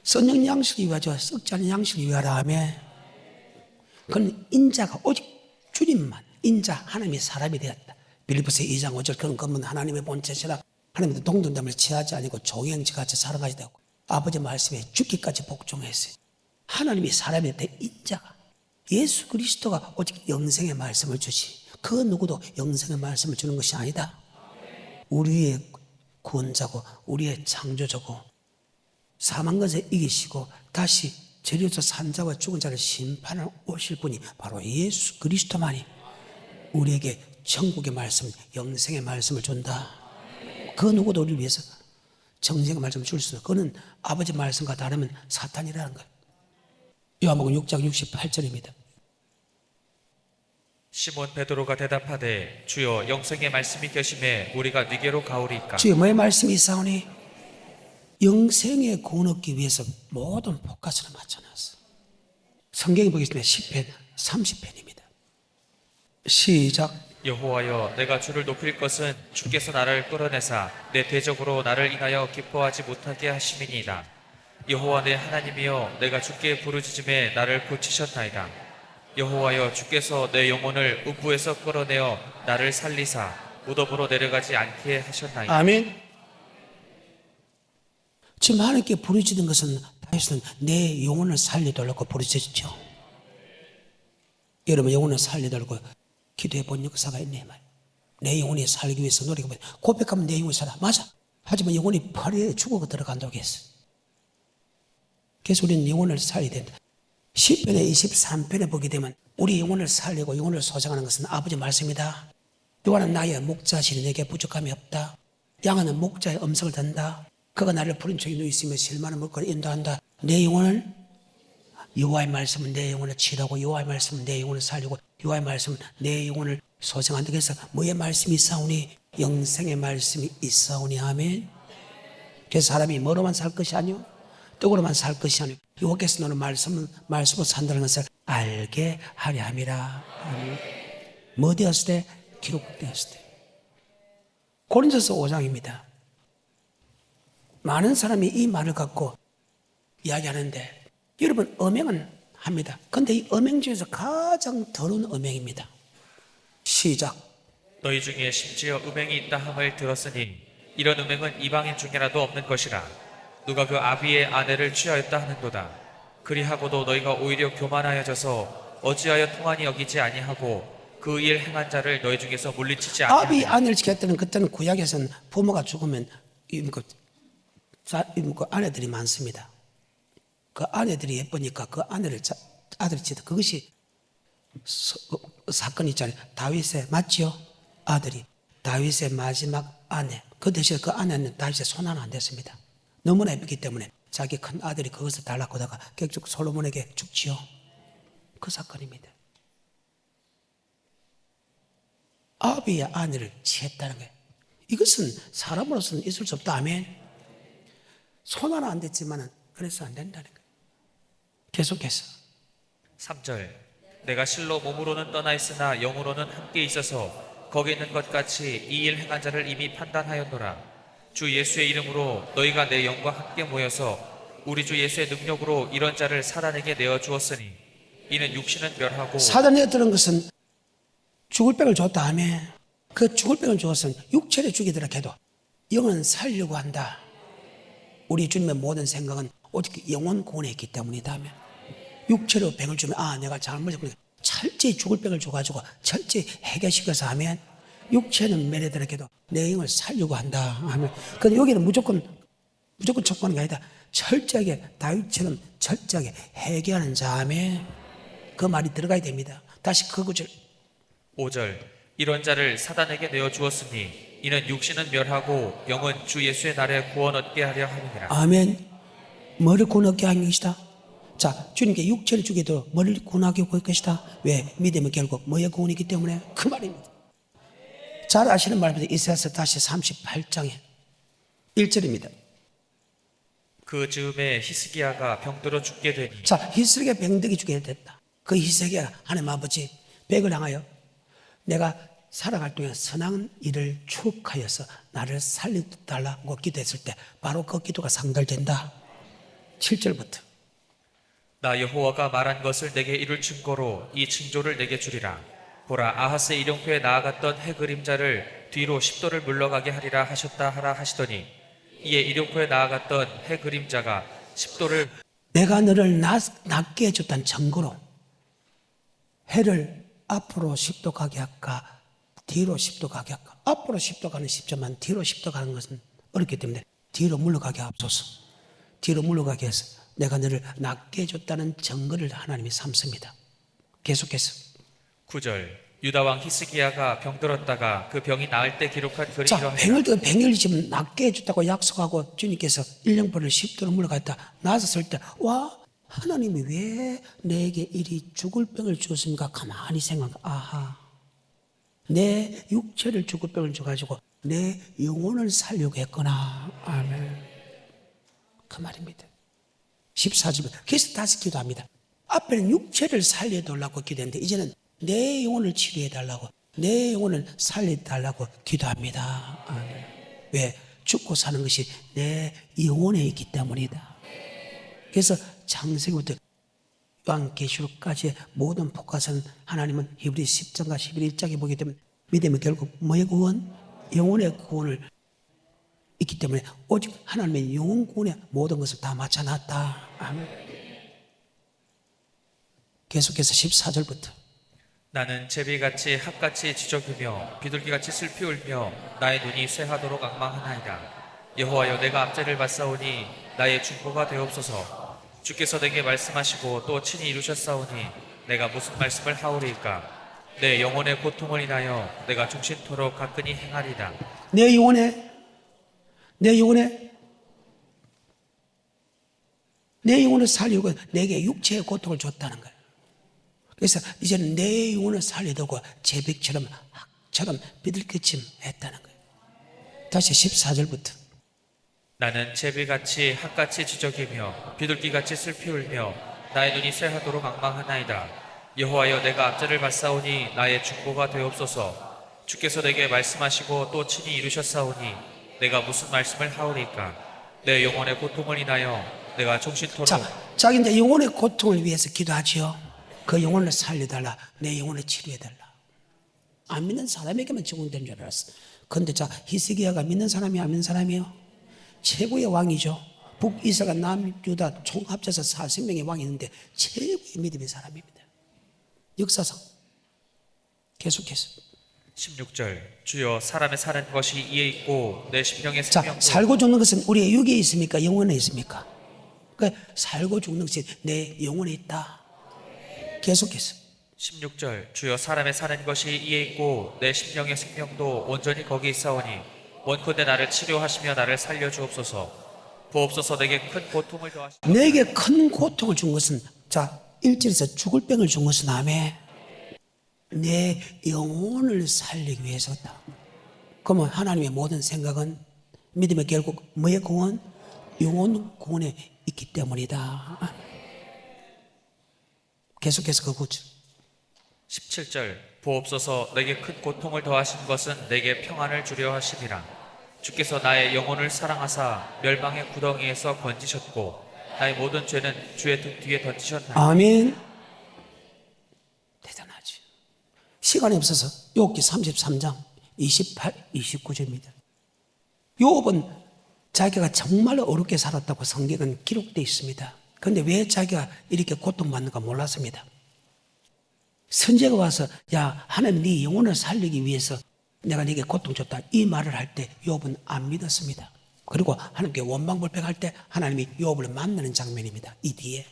썩는 양식을 위하여 썩지 않은 양식을 위하라. 아멘. 그건 인자가 오직 주님만 인자 하나님의 사람이 되었다. 빌립보서 2장 5절 그런 것은 하나님의 본체시라. 하나님도 동등됨을 취하지 아니고 종형지같이 살아가지 되고 아버지 말씀에 죽기까지 복종했어요. 하나님이 사람이 돼 인자가 예수 그리스도가 오직 영생의 말씀을 주시. 그 누구도 영생의 말씀을 주는 것이 아니다. 우리의 구원자고 우리의 창조자고 사망 것을 이기시고 다시 재료서 산자와 죽은 자를 심판을 오실 분이 바로 예수 그리스도만이 우리에게 천국의 말씀 영생의 말씀을 준다. 그 누구도 우리를 위해서 정생의 말씀을 줄 수, 그는 아버지 말씀과 다르면 사탄이라는 거예요. 요한복음 6장 68절입니다. 시몬 베드로가 대답하되 주여 영생의 말씀이 계심에 우리가 네게로 가오리이까. 주여 뭐의 말씀이 있사오니? 영생의 구원 얻기 위해서 모든 포커스를 맞춰놨어. 성경에 보겠습니다. 10편 30편입니다. 시작. 여호와여 내가 주를 높일 것은 주께서 나를 끌어내사 내 대적으로 나를 인하여 기뻐하지 못하게 하심이니이다. 여호와 내 하나님이여 내가 주께 부르짖음에 나를 고치셨나이다. 여호와여 주께서 내 영혼을 음부에서 끌어내어 나를 살리사 무덤으로 내려가지 않게 하셨나이다. 아멘. 지금 하나님께 부르짖는 것은 다윗은 내 영혼을 살려달라고 부르짖죠. 여러분 영혼을 살려달라고 기도해 본 역사가 있네 말. 내 영혼이 살기 위해서 노력해보니 고백하면 내 영혼이 살아. 맞아. 하지만 영혼이 벌에 죽어 들어간다고 했어. 그래서 우리는 영혼을 살려야 된다. 10편에 23편에 보게 되면 우리 영혼을 살리고 영혼을 소생하는 것은 아버지 말씀이다. 요한은 나의 목자시니 내게 부족함이 없다. 양은 목자의 음성을 듣는다. 그가 나를 부른 척이 누이 있으며 실만한 먹거리 인도한다. 내 영혼을 여호와의 말씀은 내 영혼을 치라고, 여호와의 말씀은 내 영혼을 살리고, 여호와의 말씀은 내 영혼을 소생한다. 그래서 뭐의 말씀이 있사오니? 영생의 말씀이 있사오니. 아멘. 그래서 사람이 뭐로만 살 것이 아니오, 떡으로만 살 것이 아니오, 여호와께서 너는 말씀으로 산다는 것을 알게 하려 함이라. 아멘. 뭐 되었을 때? 기록되었을 때. 고린도서 5장입니다. 많은 사람이 이 말을 갖고 이야기하는데 여러분 음행은 합니다. 그런데 이 음행 중에서 가장 더러운 음행입니다. 시작. 너희 중에 심지어 음행이 있다 함을 들었으니 이런 음행은 이방인 중에라도 없는 것이라. 누가 그 아비의 아내를 취하였다 하는도다. 그리하고도 너희가 오히려 교만하여져서 어찌하여 통한이 여기지 아니하고 그 일 행한 자를 너희 중에서 물리치지 아니하냐. 아비 아내를 지켰다는 그때는 구약에서는 부모가 죽으면 아내들이 많습니다. 그 아내들이 예쁘니까 그 아내를 아들이 치다. 그것이 사건이 있잖아요. 다윗의 맞지요? 아들이 다윗의 마지막 아내. 그 대신에 그 아내는 다윗의 손하나 안 됐습니다. 너무나 예쁘기 때문에 자기 큰 아들이 그것을 달라고 하다가 결국 솔로몬에게 죽지요. 그 사건입니다. 아비의 아내를 취했다는 거예요. 이것은 사람으로서는 있을 수 없다. 아멘. 손 하나 안 됐지만은 그래서 안 된다는 거예요. 계속해서 3절. 내가 실로 몸으로는 떠나 있으나 영으로는 함께 있어서 거기 있는 것 같이 이 일 행한 자를 이미 판단하였노라. 주 예수의 이름으로 너희가 내 영과 함께 모여서 우리 주 예수의 능력으로 이런 자를 사단에게 내어 주었으니 이는 육신은 멸하고. 사단에 들은 것은 죽을 병을 줬다 하며 그 죽을 병을 주었으면 육체를 죽이더라 해도 영은 살려고 한다. 우리 주님의 모든 생각은 오직 영혼 구원에 있기 때문이다 하며 육체로 병을 주면 내가 잘못했구나. 철저히 죽을 병을 줘가지고 철저히 해결시켜서 하면 육체는 멸해더라 해도 내 영을 살려고 한다 하면, 근데 여기는 무조건 촉구하는 게 아니다. 철저하게 다윗처럼 철저하게 해결하는 자 하면 그 말이 들어가야 됩니다. 다시 그 구절 5절. 이런 자를 사단에게 내어 주었으니 이는 육신은 멸하고 영은 주 예수의 날에 구원 얻게 하려 함이니라. 아멘. 뭐를 구원 얻게 하는 것이다? 자, 주님께 육체를 주기도 뭐를 구원하게 할 것이다? 왜? 믿음은 결국 뭐의 구원이기 때문에 그 말입니다. 잘 아시는 말입니다. 이사야서 다시 38장에 1절입니다. 그 즈음에 히스기야가 병들어 죽게 되니. 자, 히스기야 병들이 죽게 됐다. 그 히스기야 하나님 아버지 백을 향하여 내가 살아갈 동안 선한 일을 축하여서 나를 살려달라고 기도했을 때 바로 그 기도가 상달된다. 7절부터. 나 여호와가 말한 것을 내게 이룰 증거로 이 징조를 내게 주리라. 보라, 아하스의 일용표에 나아갔던 해 그림자를 뒤로 10도를 물러가게 하리라 하셨다 하라 하시더니 이에 일용표에 나아갔던 해 그림자가 10도를. 내가 너를 낫게 해줬다는 증거로 해를 앞으로 10도 가게 할까 뒤로 10도 가게 할까. 앞으로 10도 가는 쉽지만 뒤로 10도 가는 것은 어렵기 때문에 뒤로 물러가게 앞서서 뒤로 물러가게 해서 내가 너를 낫게 해줬다는 증거를 하나님이 삼습니다. 계속해서 9절. 유다 왕 히스기야가 병들었다가 그 병이 나을 때 기록한 글이 자, 이러하니라. 병을 지금 낫게 해줬다고 약속하고 주님께서 1년분을 10도로 물러갔다 나섰을 때, 와, 하나님이 왜 내게 이리 죽을 병을 주었습니까? 가만히 아하, 내 육체를 죽을 병을 줘가지고 내 영혼을 살려고 했구나. 아멘. 그 말입니다. 14절. 그래서 다시 기도합니다. 앞에는 육체를 살려달라고 기도했는데 이제는 내 영혼을 치료해달라고, 내 영혼을 살려달라고 기도합니다. 아멘. 왜? 죽고 사는 것이 내 영혼에 있기 때문이다. 그래서 창세기부터 요한계시록까지의 모든 포커스는 하나님은 히브리 10장과 11장에 보기 때문에 믿음은 결국 뭐의 구원? 영혼의 구원을 있기 때문에 오직 하나님의 영혼 구원에 모든 것을 다 맞춰놨다. 아멘. 계속해서 14절부터 나는 제비같이 핫같이 지저귀며 비둘기같이 슬피 울며 나의 눈이 쇠하도록 악망하나이다. 여호와여, 내가 압제를 받사오니 나의 중보가 되옵소서. 주께서 내게 말씀하시고 또 친히 이루셨사오니 내가 무슨 말씀을 하오리이까. 내 영혼의 고통을 인하여 내가 종신토록 가끈히 행하리다. 내 영혼을 살리고 내게 육체의 고통을 줬다는 거예요. 그래서 이제는 내 영혼을 살리려고 제백처럼 학처럼 비둘기처럼 했다는 거예요. 다시 14절부터 나는 제비같이 핫같이 지저귀며 비둘기같이 슬피 울며 나의 눈이 쇠하도록 악망하나이다. 여호와여, 내가 압제를 받사오니 나의 중보가 되옵소서. 주께서 내게 말씀하시고 또 친히 이루셨사오니 내가 무슨 말씀을 하오리까. 내 영혼의 고통을 인하여 내가 종신토록. 자기 이제 영혼의 고통을 위해서 기도하지요. 그 영혼을 살려달라, 내 영혼을 치료해달라. 안 믿는 사람에게만 적용된 줄 알았어. 그런데 히스기야가 믿는 사람이 안 믿는 사람이요? 최고의 왕이죠. 북이스라엘 남유다 총 합쳐서 40명의 왕이 있는데 최고의 믿음의 사람입니다. 역사상. 계속해서 16절. 주여, 사람의 사는 것이 이에 있고 내 심령의 자, 생명도. 살고 죽는 것은 우리의 육에 있습니까? 영혼에 있습니까? 그러니까 살고 죽는 것이 내 영혼에 있다. 계속해서 16절. 주여, 사람의 사는 것이 이에 있고 내 심령의 생명도 온전히 거기 있사오니 원컨대 나를 치료하시며 나를 살려주옵소서. 부옵소서. 내게 큰 고통을 더하시고. 내게 큰 고통을 준 것은 1절에서 죽을 병을 준 것은 내 영혼을 살리기 위해서다. 그러면 하나님의 모든 생각은 믿음의 결국 뭐의 구원? 영혼 구원에 있기 때문이다. 계속해서 그 구절 17절. 부옵소서. 내게 큰 고통을 더하신 것은 내게 평안을 주려 하심이라. 주께서 나의 영혼을 사랑하사 멸망의 구덩이에서 건지셨고 나의 모든 죄는 주의 등 뒤에 던지셨나이다. 아멘. 대단하지. 시간이 없어서 욥기 33장 28, 29절입니다. 욥은 자기가 정말 어렵게 살았다고 성경은 기록되어 있습니다. 그런데 왜 자기가 이렇게 고통받는가 몰랐습니다. 선지자가 와서 야, 하나님 네 영혼을 살리기 위해서 내가 네게 고통 줬다 이 말을 할 때 욥은 안 믿었습니다. 그리고 하나님께 원망불평할 때 하나님이 욥을 만나는 장면입니다. 이 뒤에.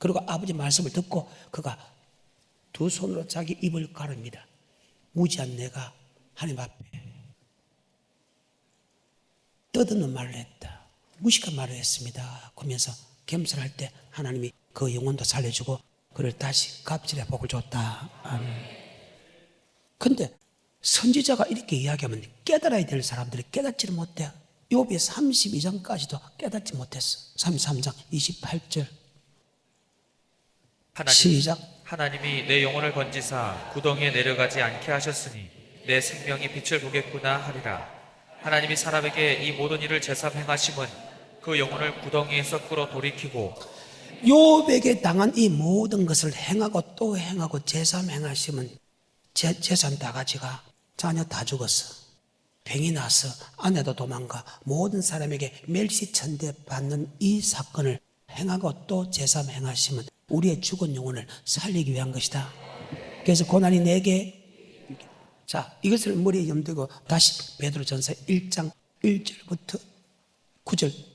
그리고 아버지 말씀을 듣고 그가 두 손으로 자기 입을 가릅니다. 무지한 내가 하나님 앞에 떠드는 말을 했다. 무식한 말을 했습니다. 그러면서 겸손할 때 하나님이 그 영혼도 살려주고 그를 다시 갑질의 복을 줬다. 아멘. 근데 선지자가 이렇게 이야기하면 깨달아야 될 사람들이 깨닫지를 못해. 욥이 32장까지도 깨닫지 못했어. 33장 28절 시작. 하나님이 내 영혼을 건지사 구덩이에 내려가지 않게 하셨으니 내 생명이 빛을 보겠구나 하리라. 하나님이 사람에게 이 모든 일을 제삼 행하심은 그 영혼을 구덩이에서 끌어 돌이키고. 욥에게 당한 이 모든 것을 행하고 또 행하고 제삼 행하시면 재산 다 가지가 자녀 다 죽었어. 병이 나서 아내도 도망가 모든 사람에게 멸시천대 받는 이 사건을 행하고 또 제삼 행하시면 우리의 죽은 영혼을 살리기 위한 것이다. 그래서 고난이 내게 이것을 머리에 염두고 다시 베드로전서 1장 1절부터 9절.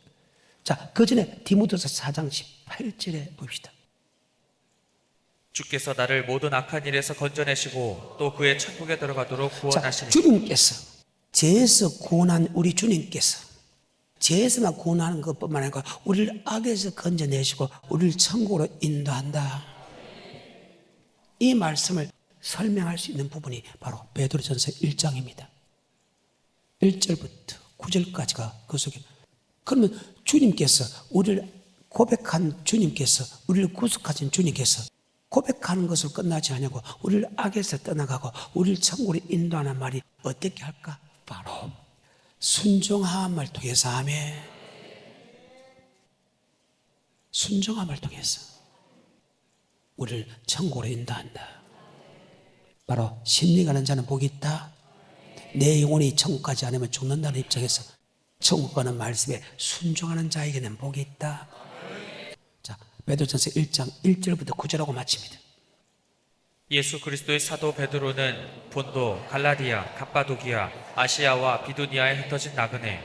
그 전에 디모데서 4장 18절에 봅시다. 주께서 나를 모든 악한 일에서 건져내시고 또 그의 천국에 들어가도록 자, 구원하시니 주님께서 죄에서 구원한 우리 주님께서 죄에서만 구원하는 것뿐만 아니라 우리를 악에서 건져내시고 우리를 천국으로 인도한다. 이 말씀을 설명할 수 있는 부분이 바로 베드로전서 1장입니다. 1절부터 9절까지가 그 속에. 그러면 주님께서 우리를 고백한 주님께서 우리를 구속하신 주님께서 고백하는 것을 끝나지 않냐고 우리를 악에서 떠나가고 우리를 천국으로 인도하는 말이 어떻게 할까? 바로 순종함을 통해서. 아멘. 순종함을 통해서 우리를 천국으로 인도한다. 바로 심리 가는 자는 복이 있다. 내 영혼이 천국 가지 않으면 죽는다는 입장에서 천국 가는 말씀에 순종하는 자에게는 복이 있다. 자, 베드로전서 1장 1절부터 9절하고 마칩니다. 예수 그리스도의 사도 베드로는 본도, 갈라디아, 갑바도기아, 아시아와 비두니아에 흩어진 나그네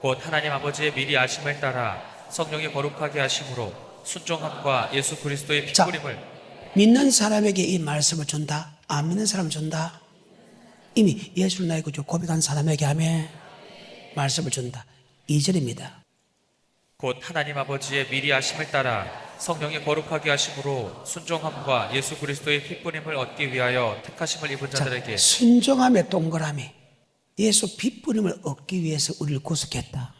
곧 하나님 아버지의 미리 아심을 따라 성령이 거룩하게 하심으로 순종함과 예수 그리스도의 자, 피부림을 믿는 사람에게 이 말씀을 준다. 안 믿는 사람 준다. 이미 예수를 나의 구주 고백한 사람에게 하며 말씀을 준다. 2절입니다. 곧 하나님 아버지의 미리 아심을 따라 성령이 거룩하게 하심으로 순종함과 예수 그리스도의 피부림을 얻기 위하여 택하심을 입은 자, 자들에게 순종함의 동그라미. 예수 핏부림을 얻기 위해서 우리를 구속했다.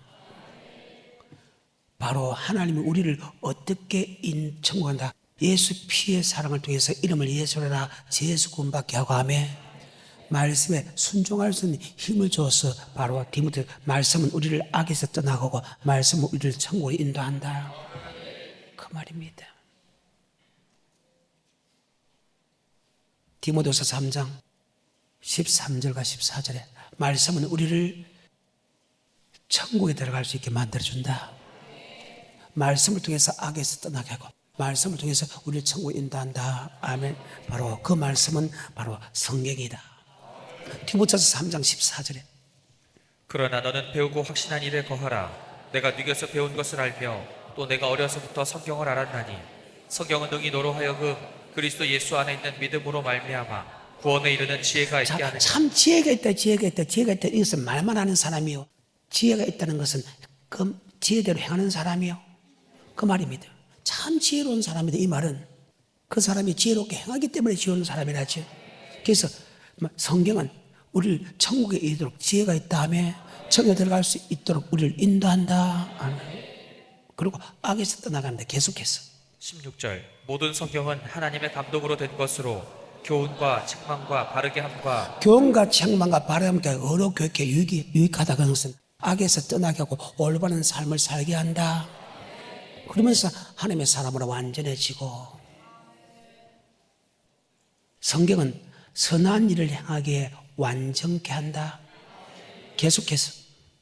바로 하나님이 우리를 어떻게 천국한다. 예수 피의 사랑을 통해서 이름을 예수라 예수 구원받게 하고 하며 말씀에 순종할 수 있는 힘을 줘서 바로 디모데 말씀은 우리를 악에서 떠나가고 말씀은 우리를 천국으로 인도한다. 그 말입니다. 디모데후서 3장 13절과 14절에 말씀은 우리를 천국에 들어갈 수 있게 만들어준다. 말씀을 통해서 악에서 떠나게 하고 말씀을 통해서 우리를 천국에 인도한다. 아멘. 바로 그 말씀은 바로 성경이다. 디모데후서 3장 14절에 그러나 너는 배우고 확신한 일에 거하라. 내가 네게서 배운 것을 알며 또 내가 어려서부터 성경을 알았나니 성경은 능히 너로 하여금 그리스도 예수 안에 있는 믿음으로 말미암아 구원에 이르는 지혜가 있게 하느니라. 참 지혜가 있다. 이것은 말만 하는 사람이요. 지혜가 있다는 것은 그 지혜대로 행하는 사람이요. 그 말입니다. 참 지혜로운 사람이다. 이 말은 그 사람이 지혜롭게 행하기 때문에 지혜로운 사람이라죠. 그래서 성경은 우리를 천국에 이르도록 지혜가 있다 하며 천국에 들어갈 수 있도록 우리를 인도한다. 아멘. 그리고 악에서 떠나가는데 계속해서 16절 모든 성경은 하나님의 감동으로 된 것으로 교훈과 책망과 바르게 함과 교훈과 책망과 바람과 어로 교육에 유익하다. 그런 것은 악에서 떠나게 하고 올바른 삶을 살게 한다. 그러면서 하나님의 사람으로 완전해지고 성경은 선한 일을 행하기에 완전케 한다. 계속해서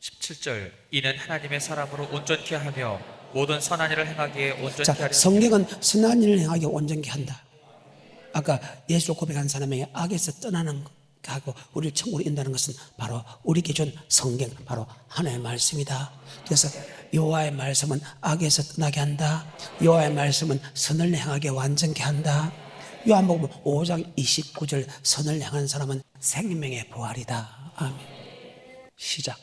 17절 이는 하나님의 사람으로 온전케 하며 모든 선한 일을 행하기에 온전케 자, 하려 성경은 선한 일을 행하기에 온전케 한다. 아까 예수 고백한 사람에게 악에서 떠나는 하고 우리를 천국으로 인도하는 것은 바로 우리에게 준 성경, 바로 하나님의 말씀이다. 그래서 여호와의 말씀은 악에서 떠나게 한다. 여호와의 말씀은 선을 행하게 완전케 한다. 요한복음 5장 29절 선을 행하는 사람은 생명의 부활이다. 아멘. 시작.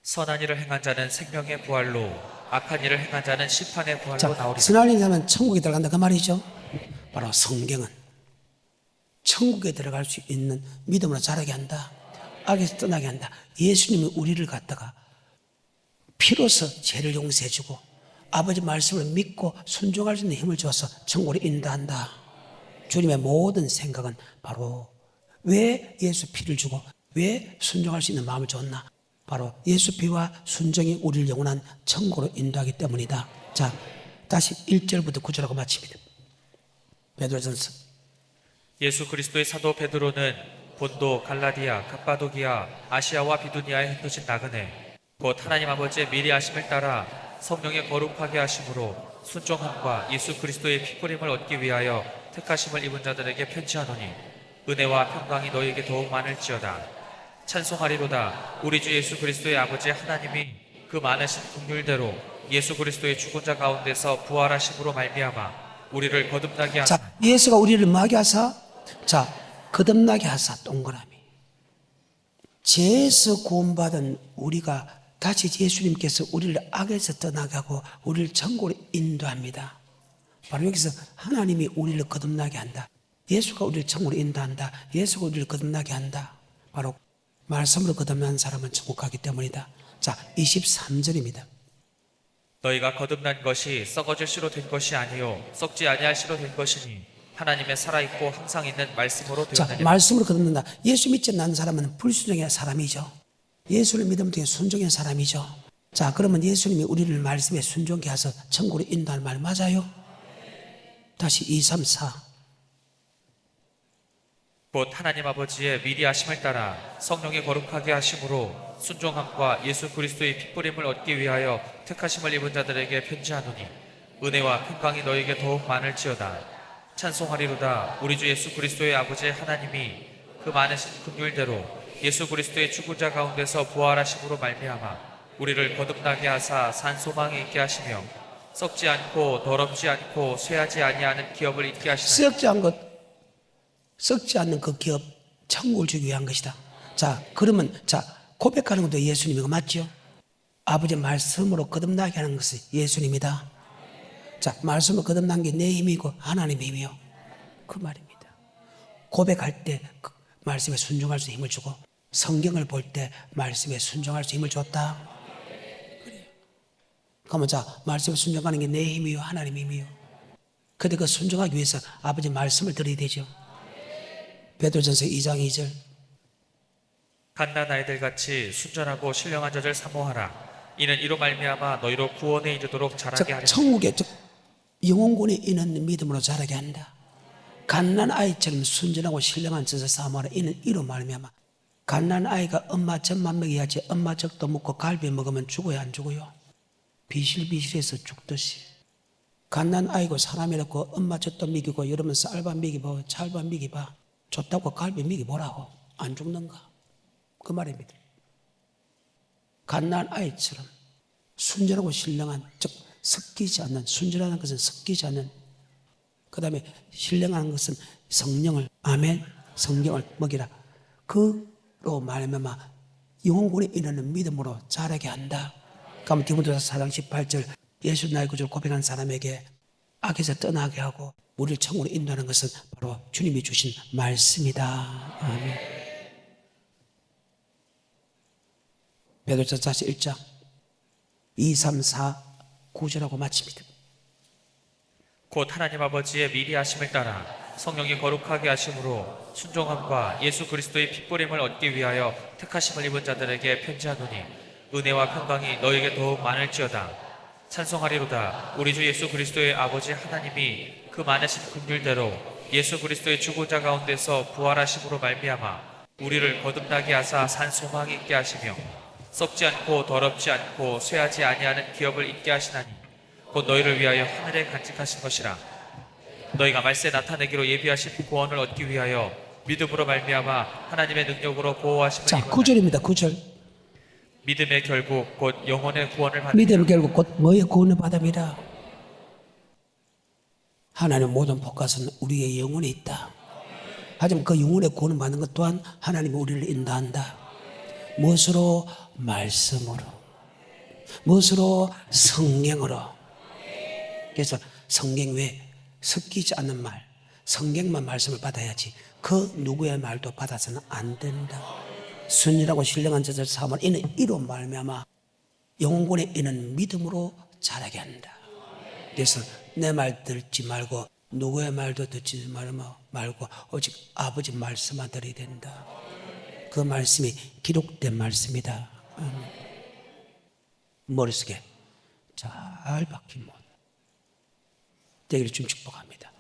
선한 일을 행한 자는 생명의 부활로 악한 일을 행한 자는 심판의 부활로 자, 나오리라. 선한 일을 하면 천국에 들어간다. 그 말이죠. 바로 성경은 천국에 들어갈 수 있는 믿음으로 자라게 한다. 악에서 떠나게 한다. 예수님이 우리를 갖다가 피로서 죄를 용서해주고 아버지 말씀을 믿고 순종할 수 있는 힘을 줘서 천국으로 인도한다. 주님의 모든 생각은 바로 왜 예수 피를 주고 왜 순종할 수 있는 마음을 줬나? 바로 예수 피와 순종이 우리를 영원한 천국으로 인도하기 때문이다. 자, 다시 1절부터 9절하고 마칩니다. 베드로전서 예수 그리스도의 사도 베드로는 본도, 갈라디아, 갑바도기아, 아시아와 비두니아에 흩어진 나그네 곧 하나님 아버지의 미리 아심을 따라 성령의 거룩하게 하심으로 순종함과 예수 그리스도의 피부림을 얻기 위하여 택하심을 입은 자들에게 편지하노니 은혜와 평강이 너희에게 더욱 많을지어다. 찬송하리로다. 우리 주 예수 그리스도의 아버지 하나님이 그 많으신 긍휼대로 예수 그리스도의 죽은 자 가운데서 부활하심으로 말미암아 우리를 거듭나게 하사 자, 예수가 우리를 뭐하게 하사? 자, 거듭나게 하사. 동그라미. 죄에서 구원받은 우리가 다시 예수님께서 우리를 악에서 떠나게 하고 우리를 천국으로 인도합니다. 바로 여기서 하나님이 우리를 거듭나게 한다. 예수가 우리를 천국으로 인도한다. 예수가 우리를 거듭나게 한다. 바로 말씀으로 거듭난 사람은 천국 가기 때문이다. 자, 23절입니다. 너희가 거듭난 것이 썩어질 씨로 된 것이 아니요 썩지 아니할 씨로 된 것이니 하나님의 살아있고 항상 있는 말씀으로 자, 되었느니라. 말씀으로 거듭난다. 예수 믿지 않는 사람은 불순종의 사람이죠. 예수를 믿으면 되게 순종의 사람이죠. 자, 그러면 예수님이 우리를 말씀에 순종케 하셔서 천국으로 인도할 말 맞아요? 다시 2, 3, 4. 곧 하나님 아버지의 미리 하심을 따라 성령의 거룩하게 하심으로 순종함과 예수 그리스도의 핏부림을 얻기 위하여 택하심을 입은 자들에게 편지하노니 은혜와 평강이 너에게 더욱 많을지어다. 찬송하리로다. 우리 주 예수 그리스도의 아버지 하나님이 그 많으신 긍휼대로 예수 그리스도의 죽은 자 가운데서 부활하심으로 말미암아 우리를 거듭나게 하사 산 소망에 있게 하시며 썩지 않고 더럽지 않고 쇠하지 아니하는 기업을 있게 하시나니 썩지 않는 그 기업 천국을 주기 위한 것이다. 자, 그러면 자, 고백하는 것도 예수님이고 맞죠? 아버지 말씀으로 거듭나게 하는 것이 예수님이다. 자, 말씀으로 거듭난 게 내 힘이고 하나님의 힘이요. 그 말입니다. 고백할 때 그 말씀에 순종할 수 힘을 주고 성경을 볼 때 말씀에 순종할 수 힘을 줬다. 그래요. 그러면 자, 말씀에 순종하는 게 내 힘이요 하나님의 힘이요. 근데 그 순종하기 위해서 아버지 말씀을 들어야 되죠. 베드로전서 2장 2절. 갓난 아이들같이 순전하고 신령한 자를 사모하라. 이는 이로 말미암아 너희로 구원에 이르도록 자라게 하리라. 천국에 영혼군에 있는 믿음으로 자라게 한다. 갓난 아이처럼 순전하고 신령한 자를 사모하라. 이는 이로 말미암아. 갓난 아이가 엄마 젖만 먹여야지 엄마 젖도 먹고 갈비 먹으면 죽어야 안 죽어요? 비실비실해서 죽듯이. 갓난 아이고 사람이라고 엄마 젖도 먹이고 여러분 쌀밥 먹이고 찰밥 먹이봐. 좋다고 갈비 먹이보라고. 안 죽는가? 그 말입니다. 갓난 아이처럼 순전하고 신령한, 즉 섞이지 않는, 순전한 것은 섞이지 않는, 그 다음에 신령한 것은 성령을, 아멘, 성경을 먹이라. 그로 말하면 영혼군에 이르는 믿음으로 자라게 한다. 그럼 디모데후서 4장 18절 예수 나의 구주를 고백한 사람에게 악에서 떠나게 하고 우리를 천국으로 인도하는 것은 바로 주님이 주신 말씀이다. 아멘. 베드로전서 1장 2, 3, 4, 9절하고 마칩니다. 곧 하나님 아버지의 미리 하심을 따라 성령이 거룩하게 하심으로 순종함과 예수 그리스도의 핏부림을 얻기 위하여 택하심을 입은 자들에게 편지하노니 은혜와 평강이 너에게 더욱 많을지어다. 찬송하리로다. 우리 주 예수 그리스도의 아버지 하나님이 그 많으신 긍휼대로 예수 그리스도의 죽은 자 가운데서 부활하심으로 말미암아 우리를 거듭나게 하사 산 소망이 있게 하시며 썩지 않고 더럽지 않고 쇠하지 아니하는 기업을 있게 하시나니 곧 너희를 위하여 하늘에 간직하신 것이라. 너희가 말세 나타내기로 예비하신 구원을 얻기 위하여 믿음으로 말미암아 하나님의 능력으로 보호하심을 자, 입은 9절입니다. 9절. 믿음의 결국 곧 영혼의 구원을 받는 믿음 결국 곧 뭐의 구원을 받음이라. 하나님 모든 복가서는 우리의 영혼에 있다. 하지만 그 영혼의 구원을 받는 것 또한 하나님이 우리를 인도한다. 무엇으로? 말씀으로. 무엇으로? 성경으로. 그래서 성경 외에 섞이지 않는 말, 성경만 말씀을 받아야지 그 누구의 말도 받아서는 안 된다. 순전하고 신령한 자들 사모하라. 이는 이로 말미암아 영혼군에 있는 믿음으로 자라게 한다. 그래서 내 말 듣지 말고 누구의 말도 듣지 말고 오직 아버지 말씀만 들어야 된다. 그 말씀이 기록된 말씀이다. 머릿속에 잘 박힌 못 되기를 좀 축복합니다.